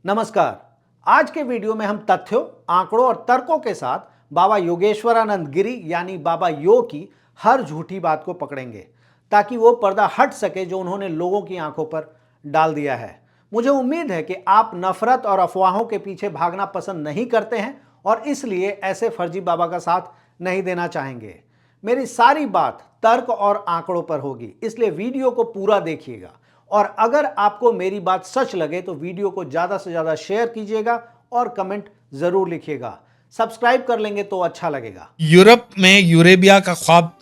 नमस्कार। आज के वीडियो में हम तथ्यों, आंकड़ों और तर्कों के साथ बाबा योगेश्वरानंद गिरी यानी बाबा यो की हर झूठी बात को पकड़ेंगे ताकि वो पर्दा हट सके जो उन्होंने लोगों की आंखों पर डाल दिया है। मुझे उम्मीद है कि आप नफरत और अफवाहों के पीछे भागना पसंद नहीं करते हैं और इसलिए ऐसे फर्जी बाबा का साथ नहीं देना चाहेंगे। मेरी सारी बात तर्क और आंकड़ों पर होगी, इसलिए वीडियो को पूरा देखिएगा और अगर आपको मेरी बात सच लगे तो वीडियो को ज़्यादा से ज़्यादा शेयर कीजिएगा और कमेंट ज़रूर लिखिएगा। सब्सक्राइब कर लेंगे तो अच्छा लगेगा। यूरोप में यूरेबिया का ख्वाब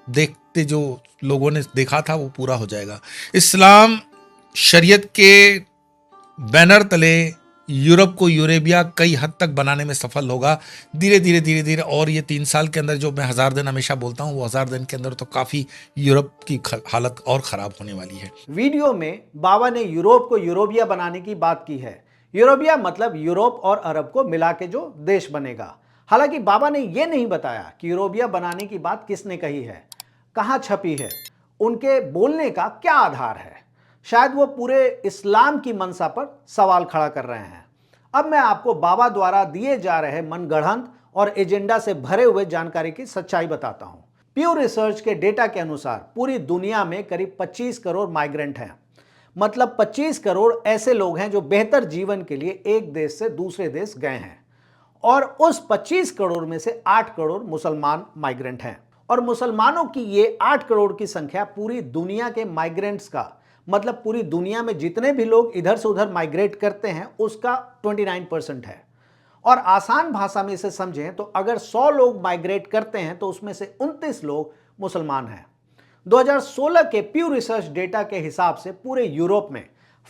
देखते जो लोगों ने देखा था वो पूरा हो जाएगा। इस्लाम शरीयत के बैनर तले यूरोप को यूरेबिया कई हद तक बनाने में सफल होगा धीरे धीरे और ये 3 साल के अंदर, जो मैं 1000 दिन हमेशा बोलता हूँ, वो 1000 दिन के अंदर तो काफ़ी यूरोप की हालत और ख़राब होने वाली है। वीडियो में बाबा ने यूरोप को यूरोबिया बनाने की बात की है। यूरोबिया मतलब यूरोप और अरब को मिला के जो देश बनेगा। हालांकि बाबा ने यह नहीं बताया कि यूरोबिया बनाने की बात किसने कही है, कहाँ छपी है, उनके बोलने का क्या आधार है। शायद वो पूरे इस्लाम की मंशा पर सवाल खड़ा कर रहे हैं। अब मैं आपको बाबा द्वारा दिए जा रहे मनगढ़ंत और एजेंडा से भरे हुए जानकारी की सच्चाई बताता हूं। प्यू रिसर्च के डेटा के अनुसार पूरी दुनिया में करीब 25 करोड़ माइग्रेंट हैं। मतलब 25 करोड़ ऐसे लोग हैं जो बेहतर जीवन के लिए एक देश से दूसरे देश गए हैं और उस 25 करोड़ में से 8 करोड़ मुसलमान माइग्रेंट हैं। और मुसलमानोन की ये 8 करोड़ की संख्या पूरी दुनिया के माइग्रेंट्स का, मतलब पूरी दुनिया में जितने भी लोग इधर से उधर माइग्रेट करते हैं उसका 29% है। और आसान भाषा में इसे समझें तो अगर 100 लोग माइग्रेट करते हैं तो उसमें से 29 लोग मुसलमान हैं। 2016 के प्यू रिसर्च डेटा के हिसाब से पूरे यूरोप में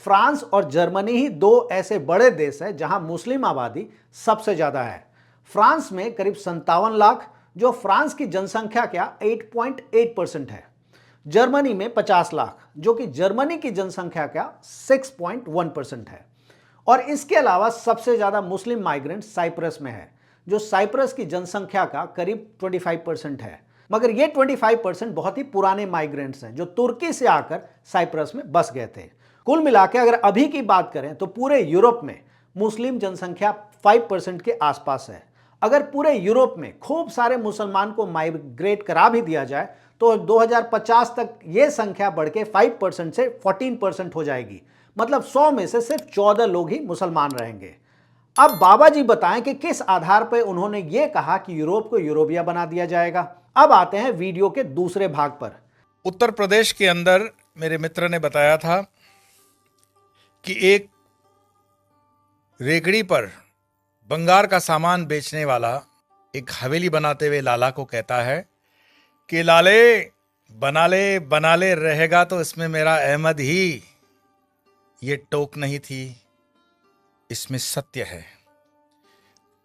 फ्रांस और जर्मनी ही 2 ऐसे बड़े देश हैं जहां मुस्लिम आबादी सबसे ज्यादा है। फ्रांस में करीब 57 लाख, जो फ्रांस की जनसंख्या का 8.8% है। जर्मनी में 50 लाख, जो कि जर्मनी की जनसंख्या का 6.1% है। और इसके अलावा सबसे ज्यादा मुस्लिम माइग्रेंट साइप्रस में है, जो साइप्रस की जनसंख्या का करीब 25% है। मगर ये 25% बहुत ही पुराने माइग्रेंट्स हैं जो तुर्की से आकर साइप्रस में बस गए थे। कुल मिलाकर अगर अभी की बात करें तो पूरे यूरोप में मुस्लिम जनसंख्या 5% के आसपास है। अगर पूरे यूरोप में खूब सारे मुसलमान को माइग्रेट करा भी दिया जाए तो 2050 तक ये संख्या बढ़ के 5% से 14% हो जाएगी। मतलब 100 में से सिर्फ 14 लोग ही मुसलमान रहेंगे। अब बाबा जी बताएं कि किस आधार पर उन्होंने ये कहा कि यूरोप को यूरोबिया बना दिया जाएगा। अब आते हैं वीडियो के दूसरे भाग पर। उत्तर प्रदेश के अंदर मेरे मित्र ने बताया था कि एक रेगड़ी पर बंगार का सामान बेचने वाला एक हवेली बनाते हुए लाला को कहता है कि लाले बना ले रहेगा तो इसमें मेरा अहमद ही। ये टोक नहीं थी, इसमें सत्य है।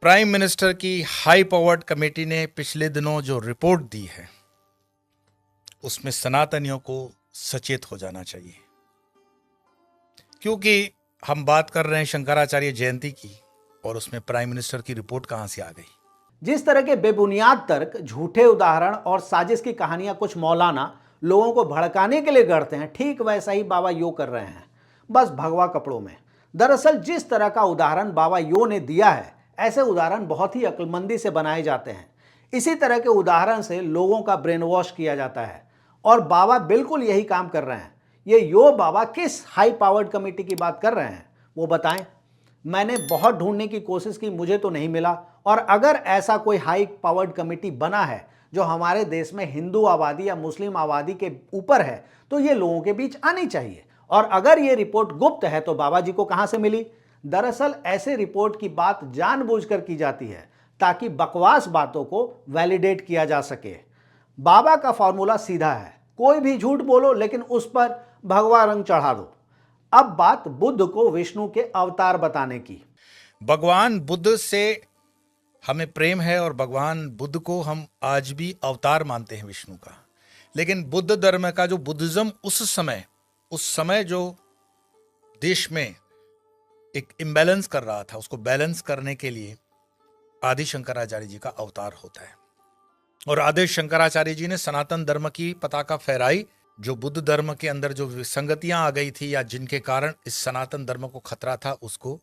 प्राइम मिनिस्टर की हाई पावर्ड कमेटी ने पिछले दिनों जो रिपोर्ट दी है उसमें सनातनियों को सचेत हो जाना चाहिए, क्योंकि हम बात कर रहे हैं शंकराचार्य जयंती की और उसमें प्राइम मिनिस्टर की रिपोर्ट कहां से आ गई। जिस तरह के बेबुनियाद तर्क, झूठे उदाहरण और साजिश की कहानियां कुछ मौलाना लोगों को भड़काने के लिए गढ़ते हैं, ठीक वैसा ही बाबा यो कर रहे हैं, बस भगवा कपड़ों में। दरअसल जिस तरह का उदाहरण बाबा यो ने दिया है, ऐसे उदाहरण बहुत ही अक्लमंदी से बनाए जाते हैं। इसी तरह के उदाहरण से लोगों का ब्रेन वॉश किया जाता है और बाबा बिल्कुल यही काम कर रहे हैं। ये यो बाबा किस हाई पावर्ड कमेटी की बात कर रहे हैं वो बताएं। मैंने बहुत ढूंढने की कोशिश की, मुझे तो नहीं मिला। और अगर ऐसा कोई हाई पावर्ड कमेटी बना है जो हमारे देश में हिंदू आबादी या मुस्लिम आबादी के ऊपर है तो ये लोगों के बीच आनी चाहिए। और अगर ये रिपोर्ट गुप्त है तो बाबा जी को कहां से मिली? दरअसल ऐसे रिपोर्ट की बात जानबूझकर की जाती है ताकि बकवास बातों को वैलिडेट किया जा सके। बाबा का फॉर्मूला सीधा है, कोई भी झूठ बोलो लेकिन उस पर भगवा रंग चढ़ा दो। अब बात बुद्ध को विष्णु के अवतार बताने की। भगवान बुद्ध से हमें प्रेम है और भगवान बुद्ध को हम आज भी अवतार मानते हैं विष्णु का। लेकिन बुद्ध धर्म का जो बुद्धिज्म उस समय जो देश में एक इम्बैलेंस कर रहा था, उसको बैलेंस करने के लिए आदि शंकराचार्य जी का अवतार होता है। और आदि शंकराचार्य जी ने सनातन धर्म की पताका फहराई, जो बुद्ध धर्म के अंदर जो विसंगतियां आ गई थी या जिनके कारण इस सनातन धर्म को खतरा था, उसको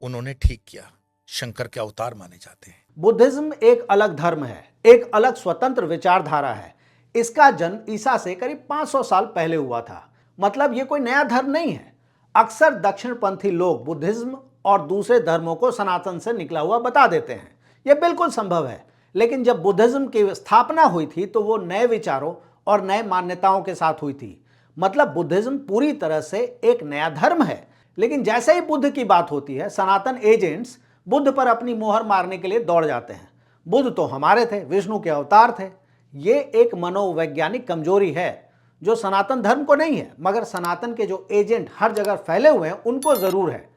उन्होंने ठीक किया। शंकर के अवतार माने जाते हैं। बुद्धिज्म एक अलग धर्म है, एक अलग स्वतंत्र विचारधारा है। इसका जन्म ईसा से करीब 500 साल पहले हुआ था। मतलब ये कोई नया धर्म नहीं है। अक्सर दक्षिणपंथी लोग बुद्धिज्म और दूसरे धर्मों को सनातन से निकला हुआ बता देते हैं। यह बिल्कुल संभव है, लेकिन जब बुद्धिज्म की स्थापना हुई थी तो वो नए विचारों और नए मान्यताओं के साथ हुई थी। मतलब बुद्धिज्म पूरी तरह से एक नया धर्म है। लेकिन जैसे ही बुद्ध की बात होती है, सनातन एजेंट्स बुद्ध पर अपनी मोहर मारने के लिए दौड़ जाते हैं। बुद्ध तो हमारे थे, विष्णु के अवतार थे। ये एक मनोवैज्ञानिक कमजोरी है जो सनातन धर्म को नहीं है, मगर सनातन के जो एजेंट हर जगह फैले हुए हैं उनको जरूर है।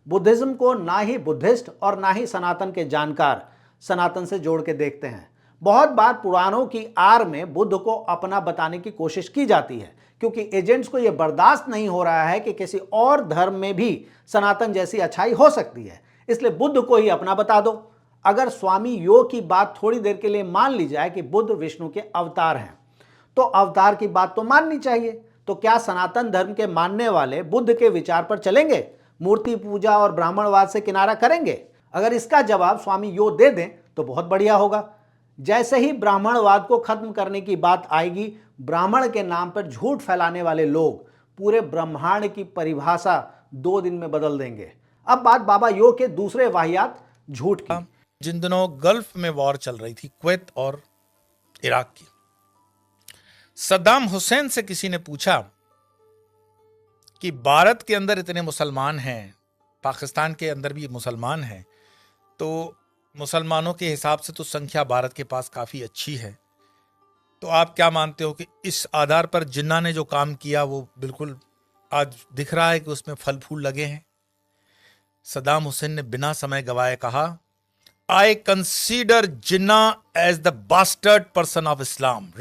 बुद्धिज्म को ना ही बुद्धिस्ट और ना ही सनातन के जानकार सनातन से जोड़ के देखते हैं। बहुत बार पुराणों की आड़ में बुद्ध को अपना बताने की कोशिश की जाती है, क्योंकि एजेंट्स को यह बर्दाश्त नहीं हो रहा है कि किसी और धर्म में भी सनातन जैसी अच्छाई हो सकती है, इसलिए बुद्ध को ही अपना बता दो। अगर स्वामी यो की बात थोड़ी देर के लिए मान ली जाए कि बुद्ध विष्णु के अवतार हैं, तो अवतार की बात तो माननी चाहिए। तो क्या सनातन धर्म के मानने वाले बुद्ध के विचार पर चलेंगे, मूर्ति पूजा और ब्राह्मणवाद से किनारा करेंगे? अगर इसका जवाब स्वामी यो दे दें तो बहुत बढ़िया होगा। जैसे ही ब्राह्मणवाद को खत्म करने की बात आएगी, ब्राह्मण के नाम पर झूठ फैलाने वाले लोग पूरे ब्रह्मांड की परिभाषा 2 दिन में बदल देंगे। अब बात बाबा यो के दूसरे वाहियात झूठ की। जिन दिनों गल्फ में वॉर चल रही थी, कुवैत और इराक की, सद्दाम हुसैन से किसी ने पूछा कि भारत के अंदर इतने मुसलमान हैं, पाकिस्तान के अंदर भी मुसलमान हैं, तो मुसलमानों के हिसाब से तो संख्या भारत के पास काफी अच्छी है, तो आप क्या मानते हो कि इस आधार पर जिन्ना ने जो काम किया वो बिल्कुल आज दिख रहा है कि उसमें फल फूल लगे हैं? सद्दाम हुसैन ने बिना समय गवाए कहा, I consider Jinnah as the bastard person of Islam.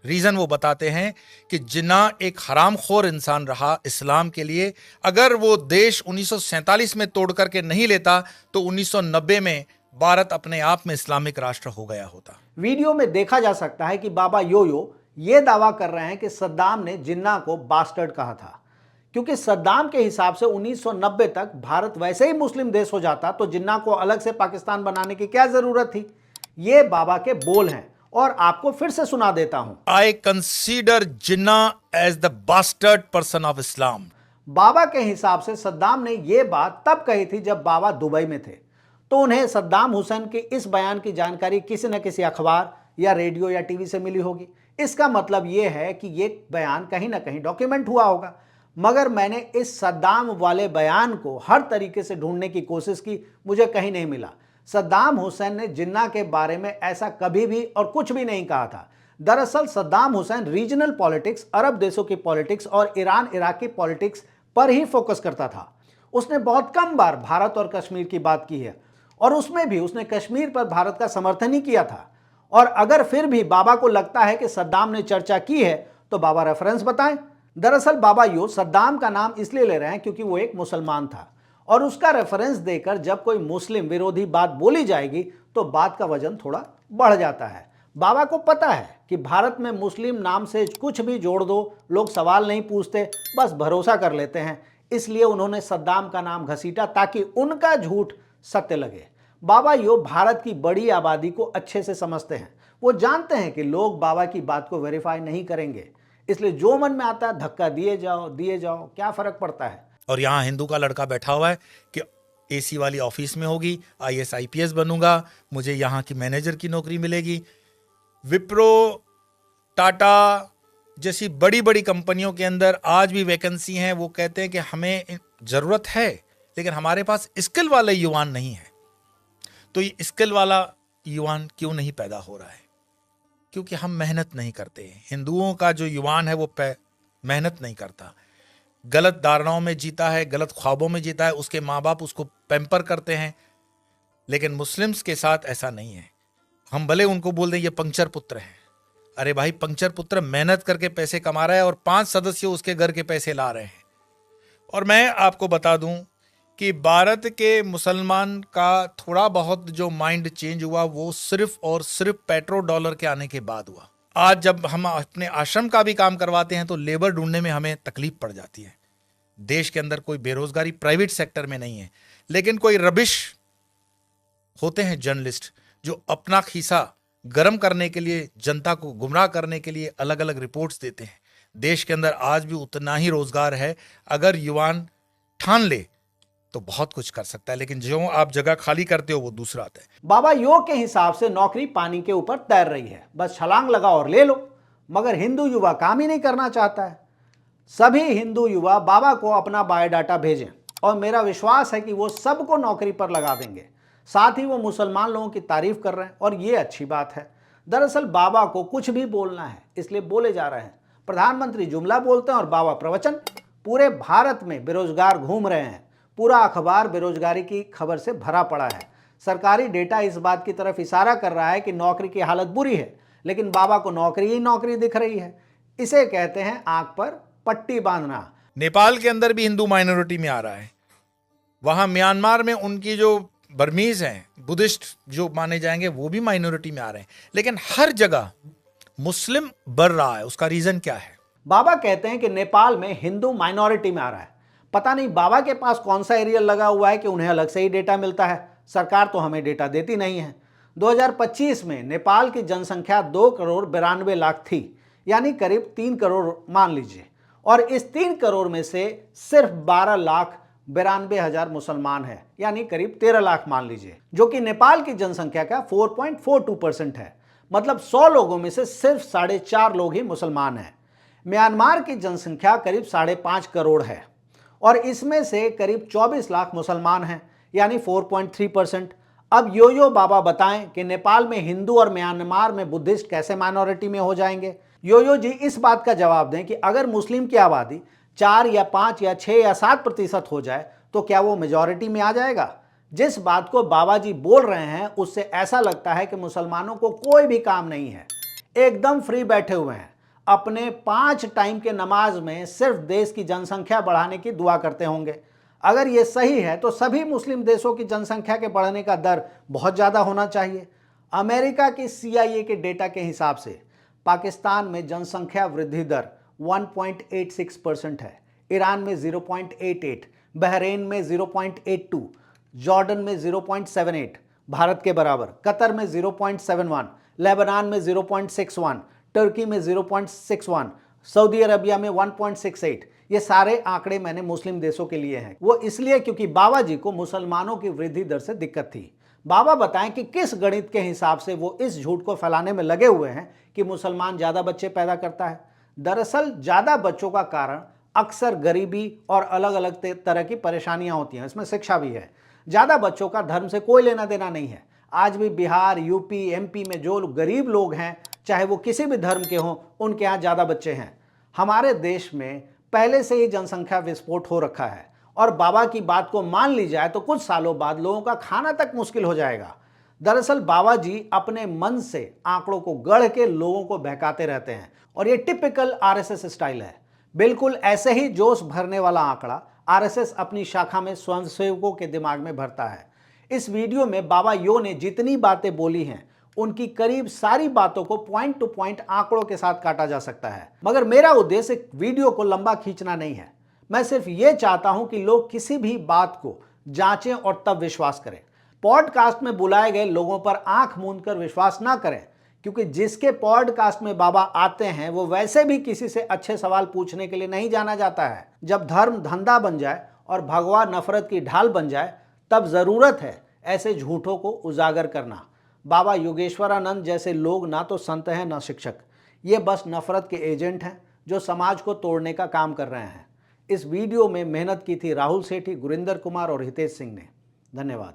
Reason वो बताते हैं कि जिन्ना एक हरामखोर इंसान रहा इस्लाम के लिए। अगर वो देश 1947 में तोड़ करके नहीं लेता तो 1990 में भारत अपने आप में इस्लामिक राष्ट्र हो गया होता। वीडियो में देखा जा सकता है कि बाबा योयो ये दावा कर रहे हैं कि सद्दाम ने जिन्ना को बास्टर्ड कहा था, क्योंकि सद्दाम के हिसाब से 1990 तक भारत वैसे ही मुस्लिम देश हो जाता, तो जिन्ना को अलग से पाकिस्तान बनाने की क्या जरूरत थी। ये बाबा के बोल हैं और आपको फिर से सुना देता हूं। I consider Jinnah as the bastard person of Islam. बाबा के हिसाब से सद्दाम ने यह बात तब कही थी जब बाबा दुबई में थे, तो उन्हें सद्दाम हुसैन के इस बयान की जानकारी किसी न किसी अखबार या रेडियो या टीवी से मिली होगी। इसका मतलब यह है कि यह बयान कहीं ना कहीं डॉक्यूमेंट हुआ होगा। मगर मैंने इस सद्दाम वाले बयान को हर तरीके से ढूंढने की कोशिश की, मुझे कहीं नहीं मिला। सद्दाम हुसैन ने जिन्ना के बारे में ऐसा कभी भी और कुछ भी नहीं कहा था। दरअसल सद्दाम हुसैन रीजनल पॉलिटिक्स, अरब देशों की पॉलिटिक्स और ईरान इराक की पॉलिटिक्स पर ही फोकस करता था। उसने बहुत कम बार भारत और कश्मीर की बात की है, और उसमें भी उसने कश्मीर पर भारत का समर्थन ही किया था। और अगर फिर भी बाबा को लगता है कि सद्दाम ने चर्चा की है तो बाबा रेफरेंस बताएं। दरअसल बाबा यो सद्दाम का नाम इसलिए ले रहे हैं क्योंकि वो एक मुसलमान था, और उसका रेफरेंस देकर जब कोई मुस्लिम विरोधी बात बोली जाएगी तो बात का वजन थोड़ा बढ़ जाता है। बाबा को पता है कि भारत में मुस्लिम नाम से कुछ भी जोड़ दो, लोग सवाल नहीं पूछते, बस भरोसा कर लेते हैं। इसलिए उन्होंने सद्दाम का नाम घसीटा ताकि उनका झूठ सत्य लगे। बाबा यो भारत की बड़ी आबादी को अच्छे से समझते हैं। वो जानते हैं कि लोग बाबा की बात को वेरीफाई नहीं करेंगे, इसलिए जो मन में आता है धक्का दिए जाओ, क्या फर्क पड़ता है। और यहाँ हिंदू का लड़का बैठा हुआ है कि एसी वाली ऑफिस में होगी, IAS IPS बनूंगा, मुझे यहाँ की मैनेजर की नौकरी मिलेगी। विप्रो, टाटा जैसी बड़ी बड़ी कंपनियों के अंदर आज भी वैकेंसी हैं। वो कहते हैं कि हमें जरूरत है लेकिन हमारे पास स्किल वाला युवान नहीं है। तो ये स्किल वाला युवान क्यों नहीं पैदा हो रहा है? क्योंकि हम मेहनत नहीं करते। हिंदुओं का जो युवान है वो मेहनत नहीं करता, गलत धारणाओं में जीता है, गलत ख्वाबों में जीता है। उसके माँ बाप उसको पैम्पर करते हैं। लेकिन मुस्लिम्स के साथ ऐसा नहीं है। हम भले उनको बोल दें ये पंक्चर पुत्र है, अरे भाई पंक्चर पुत्र मेहनत करके पैसे कमा रहा है और 5 सदस्य उसके घर के पैसे ला रहे हैं। और मैं आपको बता दूं कि भारत के मुसलमान का थोड़ा बहुत जो माइंड चेंज हुआ वो सिर्फ और सिर्फ पेट्रो डॉलर के आने के बाद हुआ। आज जब हम अपने आश्रम का भी काम करवाते हैं तो लेबर ढूंढने में हमें तकलीफ पड़ जाती है। देश के अंदर कोई बेरोजगारी प्राइवेट सेक्टर में नहीं है, लेकिन कोई रबिश होते हैं जर्नलिस्ट जो अपना खीसा गर्म करने के लिए, जनता को गुमराह करने के लिए अलग अलग रिपोर्ट्स देते हैं। देश के अंदर आज भी उतना ही रोजगार है, अगर युवान ठान ले तो बहुत कुछ कर सकता है, लेकिन जो आप जगह खाली करते हो वो दूसरा आता है। बाबा यो के हिसाब से नौकरी पानी के ऊपर तैर रही है, बस छलांग लगाओ और ले लो। मगर हिंदू युवा काम ही नहीं करना चाहता है। सभी हिंदू युवा बाबा को अपना बायोडाटा भेजें और मेरा विश्वास है कि वो सबको नौकरी पर लगा देंगे। साथ ही वो मुसलमान लोगों की तारीफ कर रहे हैं और ये अच्छी बात है। दरअसल बाबा को कुछ भी बोलना है, इसलिए बोले जा रहे हैं। प्रधानमंत्री जुमला बोलते हैं और बाबा प्रवचन। पूरे भारत में बेरोजगार घूम रहे हैं, पूरा अखबार बेरोजगारी की खबर से भरा पड़ा है। सरकारी डेटा इस बात की तरफ इशारा कर रहा है कि नौकरी की हालत बुरी है, लेकिन बाबा को नौकरी ही नौकरी दिख रही है। इसे कहते हैं आंख पर पट्टी बांधना। नेपाल के अंदर भी हिंदू माइनॉरिटी में आ रहा है। वहां म्यांमार में उनकी जो बर्मीज हैं, बुद्धिस्ट जो माने जाएंगे, वो भी माइनॉरिटी में आ रहे हैं। लेकिन हर जगह मुस्लिम बढ़ रहा है। उसका रीजन क्या है? बाबा कहते हैं कि नेपाल में हिंदू माइनॉरिटी में आ रहा है। पता नहीं बाबा के पास कौन सा एरियल लगा हुआ है कि उन्हें अलग से ही डेटा मिलता है। सरकार तो हमें डेटा देती नहीं है। 2025 में नेपाल की जनसंख्या 2,92,00,000 थी, यानी करीब 3 करोड़ मान लीजिए। और इस 3 करोड़ में से सिर्फ 12,92,000 मुसलमान है, यानी करीब 13 लाख मान लीजिए, जो कि नेपाल की जनसंख्या का 4.42% है। मतलब 100 लोगों में से सिर्फ 4.5 लोग ही मुसलमान हैं। म्यांमार की जनसंख्या करीब 5.5 करोड़ है और इसमें से करीब 24 लाख मुसलमान हैं, यानी 4.3%। अब यो बाबा बताएं कि नेपाल में हिंदू और म्यांमार में बुद्धिस्ट कैसे माइनॉरिटी में हो जाएंगे। यो जी इस बात का जवाब दें कि अगर मुस्लिम की आबादी 4 या 5 या 6 या 7% हो जाए तो क्या वो मेजॉरिटी में आ जाएगा? जिस बात को बाबा जी बोल रहे हैं उससे ऐसा लगता है कि मुसलमानों को कोई भी काम नहीं है, एकदम फ्री बैठे हुए हैं। अपने 5 टाइम के नमाज में सिर्फ देश की जनसंख्या बढ़ाने की दुआ करते होंगे। अगर ये सही है तो सभी मुस्लिम देशों की जनसंख्या के बढ़ने का दर बहुत ज़्यादा होना चाहिए। अमेरिका की CIA के डेटा के हिसाब से पाकिस्तान में जनसंख्या वृद्धि दर 1.86% है, ईरान में 0.88, बहरीन में 0.82, जॉर्डन में 0.78, भारत के बराबर, कतर में 0.71, लेबनान में 0.61, तुर्की में 0.61, सऊदी अरबिया में 1.68। ये सारे आंकड़े मैंने मुस्लिम देशों के लिए हैं। वो इसलिए क्योंकि बाबा जी को मुसलमानों की वृद्धि दर से दिक्कत थी। बाबा बताएं कि किस गणित के हिसाब से वो इस झूठ को फैलाने में लगे हुए हैं कि मुसलमान ज़्यादा बच्चे पैदा करता है। दरअसल ज़्यादा बच्चों का कारण अक्सर गरीबी और अलग अलग तरह की परेशानियां होती हैं, इसमें शिक्षा भी है। ज़्यादा बच्चों का धर्म से कोई लेना देना नहीं है। आज भी बिहार, यूपी, MP में जो गरीब लोग हैं, चाहे वो किसी भी धर्म के हों, उनके यहाँ ज़्यादा बच्चे हैं। हमारे देश में पहले से ही जनसंख्या विस्फोट हो रखा है और बाबा की बात को मान ली जाए तो कुछ सालों बाद लोगों का खाना तक मुश्किल हो जाएगा। दरअसल बाबा जी अपने मन से आंकड़ों को गढ़ के लोगों को बहकाते रहते हैं और ये टिपिकल RSS स्टाइल है। बिल्कुल ऐसे ही जोश भरने वाला आंकड़ा RSS अपनी शाखा में स्वयंसेवकों के दिमाग में भरता है। इस वीडियो में बाबा यो ने जितनी बातें बोली हैं उनकी करीब सारी बातों को पॉइंट टू पॉइंट आंकड़ों के साथ काटा जा सकता है, मगर मेरा उद्देश्य वीडियो को लंबा खींचना नहीं है। मैं सिर्फ ये चाहता हूं कि लोग किसी भी बात को जांचें और तब विश्वास करें। पॉडकास्ट में बुलाए गए लोगों पर आंख मूंद कर विश्वास ना करें, क्योंकि जिसके पॉडकास्ट में बाबा आते हैं वो वैसे भी किसी से अच्छे सवाल पूछने के लिए नहीं जाना जाता है। जब धर्म धंधा बन जाए और भगवा नफरत की ढाल बन जाए तब जरूरत है ऐसे झूठों को उजागर करना। बाबा योगेश्वरानंद जैसे लोग ना तो संत हैं ना शिक्षक, ये बस नफरत के एजेंट हैं जो समाज को तोड़ने का काम कर रहे हैं। इस वीडियो में मेहनत की थी राहुल सेठी, गुरिंदर कुमार और हितेश सिंह ने। धन्यवाद।